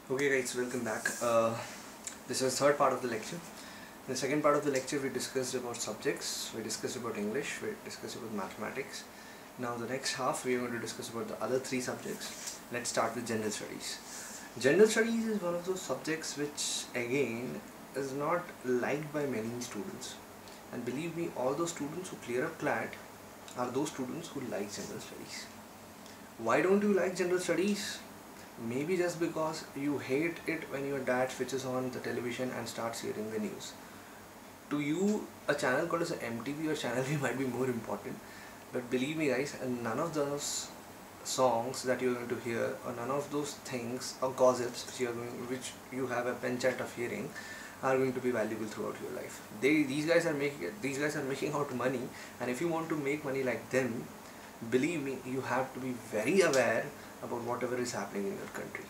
Okay guys, welcome back. This is the third part of the lecture. In the second part of the lecture we discussed about subjects, we discussed about English, we discussed about mathematics. Now the next half we are going to discuss about the other three subjects. Let's start with general studies. General studies is one of those subjects which again is not liked by many students. And believe me, all those students who clear up CLAT are those students who like general studies. Why don't you like general studies? Maybe just because you hate it when your dad switches on the television and starts hearing the news. To you, a channel called as MTV or Channel V might be more important. But believe me guys, none of those songs that you're going to hear, or none of those things or gossips which you have a penchant of hearing, are going to be valuable throughout your life. These guys are making out money, and if you want to make money like them, believe me, you have to be very aware about whatever is happening in your country.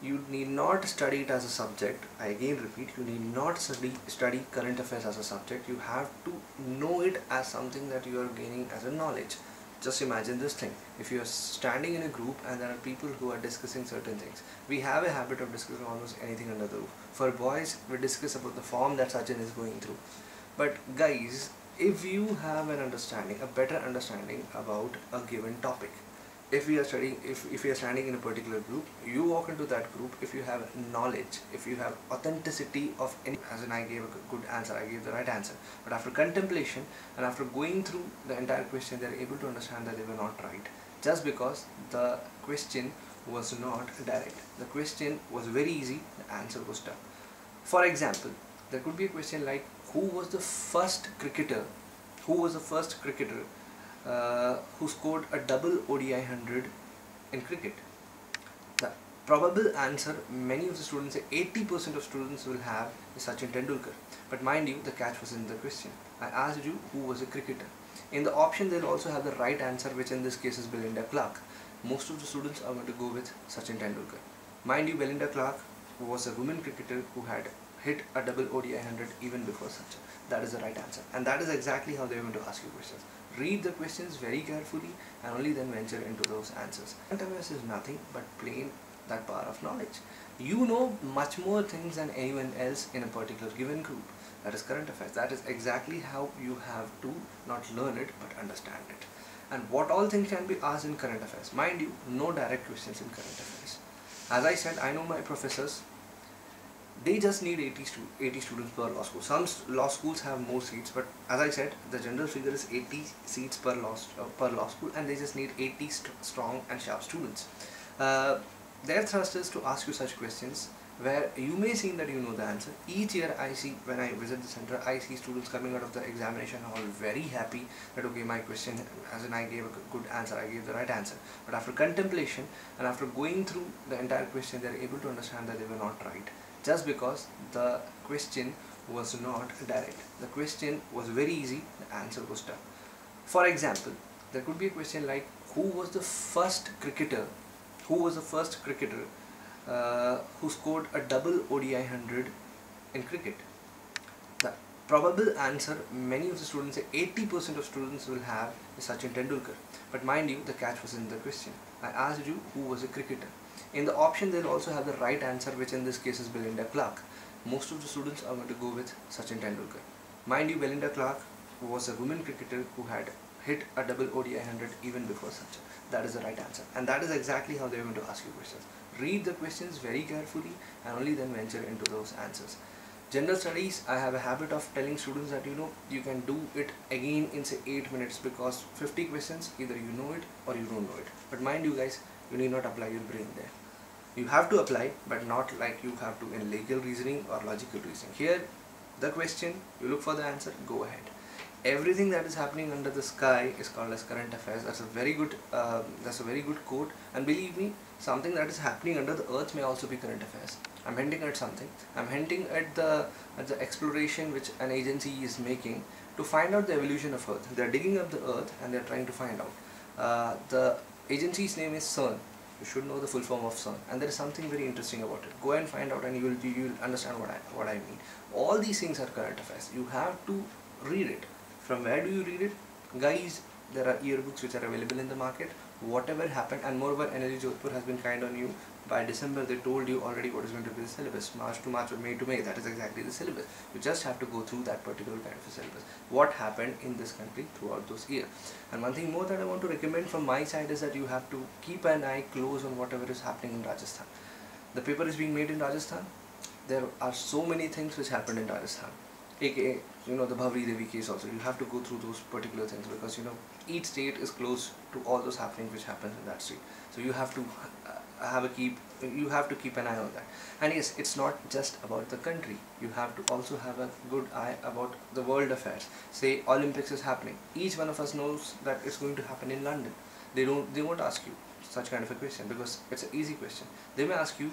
You need not study it as a subject. I again repeat, you need not study current affairs as a subject. You have to know it as something that you are gaining as a knowledge. Just imagine this thing. If you are standing in a group and there are people who are discussing certain things, we have a habit of discussing almost anything under the roof. For boys, we discuss about the form that Sachin is going through. But guys, if you have an understanding, a better understanding about a given topic, if we are standing in a particular group, you walk into that group, if you have knowledge, if you have authenticity of any, as in I gave a good answer, I gave the right answer, but after contemplation and after going through the entire question, they are able to understand that they were not right, just because the question was not direct. The question was very easy, the answer was tough. For example, there could be a question like, who was the first cricketer who scored a double ODI 100 in cricket? The probable answer, many of the students say 80% of students will have, is Sachin Tendulkar. But mind you, the catch was in the question. I asked you who was a cricketer. In the option they'll also have the right answer, which in this case is Belinda Clark. Most of the students are going to go with Sachin Tendulkar. Mind you, Belinda Clark was a women cricketer who had hit a double ODI 100 even before Sachin. That is the right answer, and that is exactly how they are going to ask you questions. Read the questions very carefully and only then venture into those answers. Current affairs is nothing but plain that power of knowledge. You know much more things than anyone else in a particular given group. That is current affairs. That is exactly how you have to not learn it but understand it. And what all things can be asked in current affairs? Mind you, no direct questions in current affairs. As I said, I know my professors, they just need 80 students per law school. Some law schools have more seats, but as I said, the general figure is 80 seats per law school, and they just need 80 strong and sharp students. Their thrust is to ask you such questions where you may seem that you know the answer. Each year I see, when I visit the center, I see students coming out of the examination hall very happy that okay, my question, as in I gave a good answer, I gave the right answer. But after contemplation and after going through the entire question, they are able to understand that they were not right, just because the question was not direct. The question was very easy, the answer was tough. For example, there could be a question like, who was the first cricketer who scored a double ODI 100 in cricket? The probable answer, many of the students say 80% of students will have, is Sachin Tendulkar. But mind you, the catch was in the question. I asked you who was a cricketer. In the option they'll also have the right answer, which in this case is Belinda Clark. Most of the students are going to go with Sachin Tendulkar. Mind you, Belinda Clark was a women cricketer who had hit a double ODI 100 even before Sachin. That is the right answer, and that is exactly how they are going to ask you questions. Read the questions very carefully and only then venture into those answers. General studies, I have a habit of telling students that you can do it again in say 8 minutes, because 50 questions, either you know it or you don't know it. But mind you guys, you need not apply your brain there. You have to apply, but not like you have to in legal reasoning or logical reasoning. Here, the question, you look for the answer, go ahead. Everything that is happening under the sky is called as current affairs. That's a very good quote. And believe me, something that is happening under the earth may also be current affairs. I'm hinting at something. I'm hinting at the exploration which an agency is making to find out the evolution of Earth. They're digging up the Earth and they're trying to find out. The agency's name is CERN. You should know the full form of CERN, and there is something very interesting about it. Go and find out, and you'll understand what I mean. All these things are current affairs. You have to read it. From where do you read it? Guys, there are ebooks which are available in the market. whatever happened. And moreover, NLIU Jodhpur has been kind on you. By December they told you already what is going to be the syllabus. March to March or May to May, that is exactly the syllabus. You just have to go through that particular kind of a syllabus. What happened in this country throughout those years. And one thing more that I want to recommend from my side is that you have to keep an eye close on whatever is happening in Rajasthan. The paper is being made in Rajasthan. There are so many things which happened in Rajasthan, aka the Bhavri Devi case also. You have to go through those particular things because each state is close to all those happenings which happens in that state. So you have to keep an eye on that. And yes, it's not just about the country. You have to also have a good eye about the world affairs. Say Olympics is happening. Each one of us knows that it's going to happen in London. They won't ask you such kind of a question because it's an easy question. They may ask you,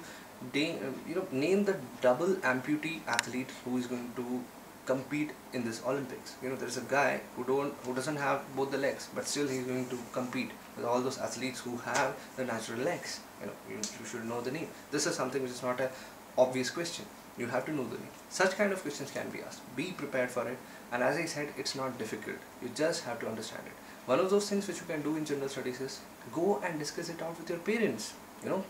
name the double amputee athlete who is going to compete in this Olympics. There is a guy who doesn't have both the legs, but still he's going to compete with all those athletes who have the natural legs. You should know the name. This is something which is not an obvious question. You have to know the name. Such kind of questions can be asked. Be prepared for it. And as I said, it's not difficult. You just have to understand it. One of those things which you can do in general studies is go and discuss it out with your parents.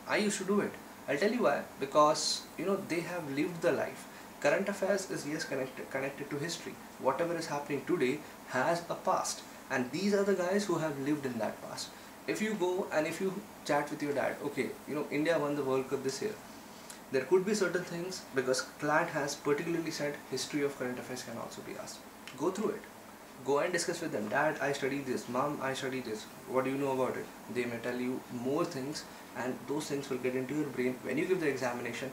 I used to do it. I'll tell you why. Because they have lived the life. Current affairs is yes connected to history. Whatever is happening today has a past, and these are the guys who have lived in that past. If you go and if you chat with your dad, okay, India won the World Cup this year. There could be certain things because CLAT has particularly said history of current affairs can also be asked. Go through it. Go and discuss with them. Dad, I studied this. Mom, I studied this. What do you know about it? They may tell you more things, and those things will get into your brain when you give the examination.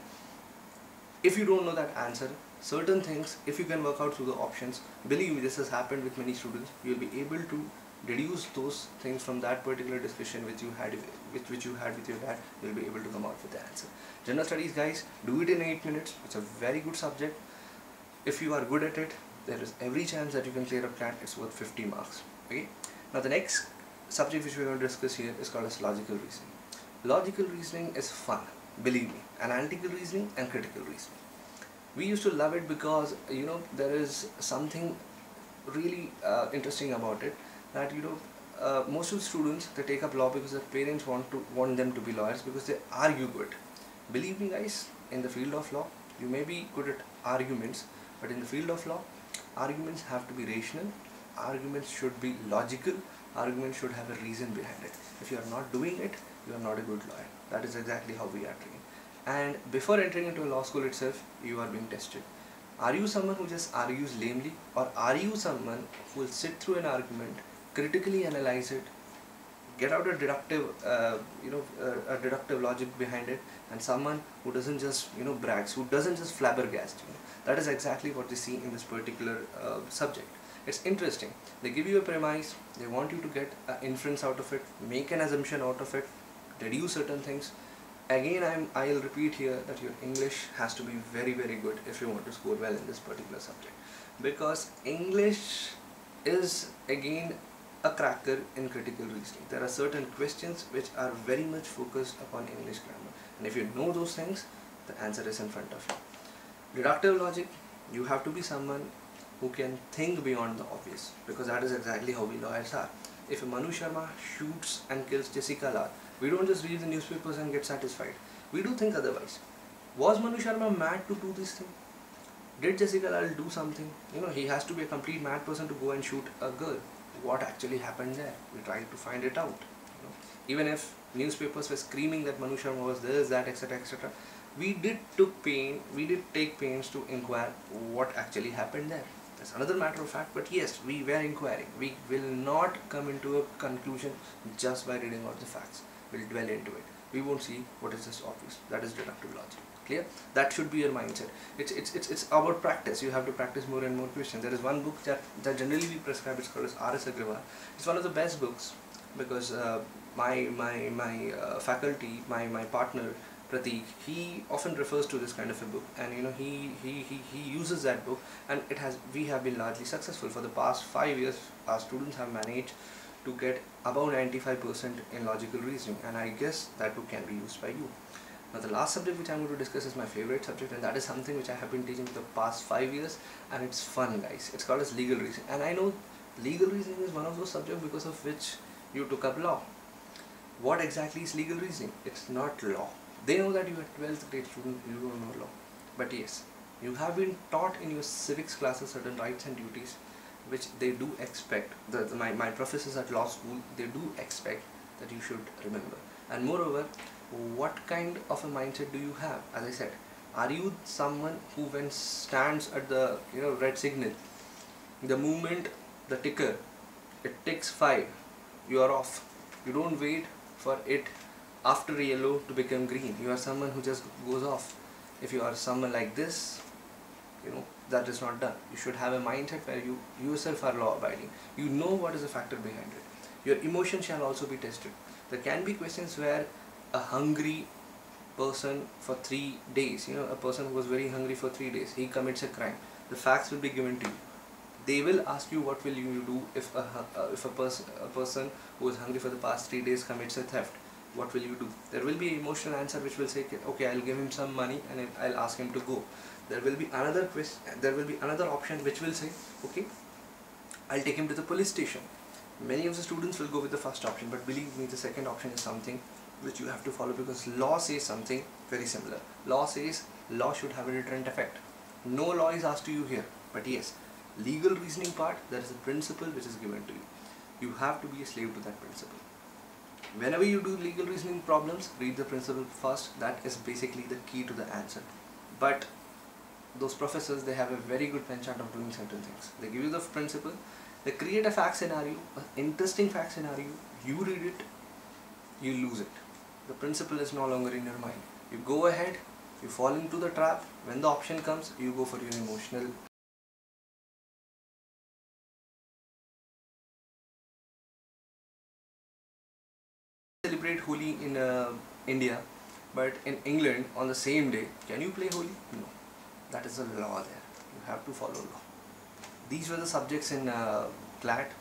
If you don't know that answer, certain things, if you can work out through the options, believe me, this has happened with many students. You will be able to deduce those things from that particular discussion which you had with your dad. You will be able to come out with the answer. General studies, guys, do it in 8 minutes. It's a very good subject. If you are good at it, there is every chance that you can clear up CLAT. It's worth 50 marks. Okay. Now the next subject which we are going to discuss here is called as logical reasoning. Logical reasoning is fun. Believe me, analytical reasoning and critical reasoning. We used to love it because there is something really interesting about it, that most of the students, they take up law because their parents want them to be lawyers because they argue good. Believe me guys, in the field of law, you may be good at arguments, but in the field of law, arguments have to be rational, arguments should be logical, arguments should have a reason behind it. If you are not doing it, you are not a good lawyer. That is exactly how we are trained. And before entering into a law school itself, you are being tested. Are you someone who just argues lamely, or are you someone who will sit through an argument, critically analyze it, get out a deductive, logic behind it, and someone who doesn't just brags, who doesn't just flabbergast. That is exactly what they see in this particular subject. It's interesting. They give you a premise, they want you to get an inference out of it, make an assumption out of it, deduce certain things. Again, I'll repeat here that your English has to be very, very good if you want to score well in this particular subject. Because English is again a cracker in critical reasoning. There are certain questions which are very much focused upon English grammar. And if you know those things, the answer is in front of you. Deductive logic, you have to be someone who can think beyond the obvious, because that is exactly how we lawyers are. If Manu Sharma shoots and kills Jessica Lal, we don't just read the newspapers and get satisfied. We do think otherwise. Was Manu Sharma mad to do this thing? Did Jessica Lal do something? He has to be a complete mad person to go and shoot a girl. What actually happened there? We tried to find it out. Even if newspapers were screaming that Manu Sharma was this, that, etc., etc., we did take pains to inquire what actually happened there. That's another matter of fact, but yes, we were inquiring. We will not come into a conclusion just by reading out the facts. We'll dwell into it. We won't see what is just obvious. That is deductive logic. Clear? That should be your mindset. It's about practice. You have to practice more and more questions. There is one book that generally we prescribe. It's called as R.S. Agrawal. It's one of the best books because my faculty, my partner Pratik, he often refers to this kind of a book, and he uses that book, and we have been largely successful. For the past 5 years, our students have managed to get above 95% in logical reasoning, and I guess that book can be used by you. Now the last subject which I am going to discuss is my favorite subject, and that is something which I have been teaching for the past 5 years, and it's fun guys. It's called as legal reasoning, and I know legal reasoning is one of those subjects because of which you took up law. What exactly is legal reasoning? It's not law. They know that you are 12th grade student, you don't know law. But yes, you have been taught in your civics classes certain rights and duties which they do expect. My professors at law school, they do expect that you should remember. And moreover, what kind of a mindset do you have? As I said, are you someone who when stands at the red signal, the moment the ticker, it ticks 5, you are off. You don't wait for it after yellow to become green. You are someone who just goes off. If you are someone like this, that is not done. You should have a mindset where you yourself are law abiding. You know what is the factor behind it. Your emotion shall also be tested. There can be questions where a hungry person for 3 days, a person who was very hungry for 3 days, he commits a crime. The facts will be given to you. They will ask you what will you do if a person who is hungry for the past 3 days commits a theft. What will you do? There will be an emotional answer which will say, okay, I'll give him some money and I'll ask him to go. There will be another question. There will be another option which will say, okay, I'll take him to the police station. Many of the students will go with the first option, but believe me, the second option is something which you have to follow, because law says something very similar. Law says law should have a deterrent effect. No law is asked to you here, but yes, legal reasoning part, there is a principle which is given to you. You have to be a slave to that principle. Whenever you do legal reasoning problems, read the principle first. That is basically the key to the answer. But those professors, they have a very good penchant of doing certain things. They give you the principle, they create a fact scenario, an interesting fact scenario, you read it, you lose it. The principle is no longer in your mind. You go ahead, you fall into the trap. When the option comes, you go for your emotional. Celebrate Holi in India, but in England on the same day, can you play Holi? No. That is the law there. You have to follow law. These were the subjects in CLAT.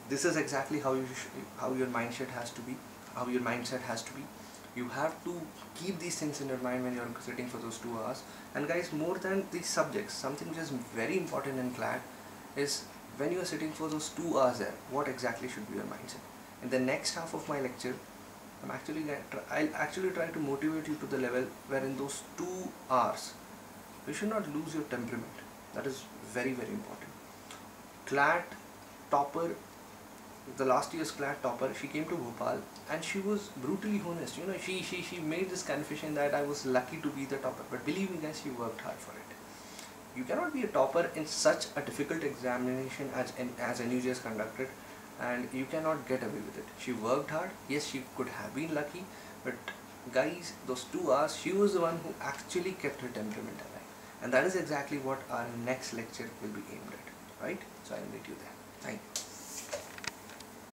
This is exactly how your mindset has to be. How your mindset has to be. You have to keep these things in your mind when you are sitting for those 2 hours. And guys, more than these subjects, something which is very important in CLAT is when you are sitting for those 2 hours there, what exactly should be your mindset? In the next half of my lecture, I'll actually try to motivate you to the level where in those 2 hours, you should not lose your temperament. That is very, very important. CLAT topper, the last year's CLAT topper, she came to Bhopal and she was brutally honest. She made this confession that I was lucky to be the topper. But believe me guys, she worked hard for it. You cannot be a topper in such a difficult examination as NUJ has conducted, and you cannot get away with it. She worked hard. Yes, she could have been lucky, but guys, those 2 hours, she was the one who actually kept her temperament alive. And that is exactly what our next lecture will be aimed at, right? So I'll meet you there. Thank you.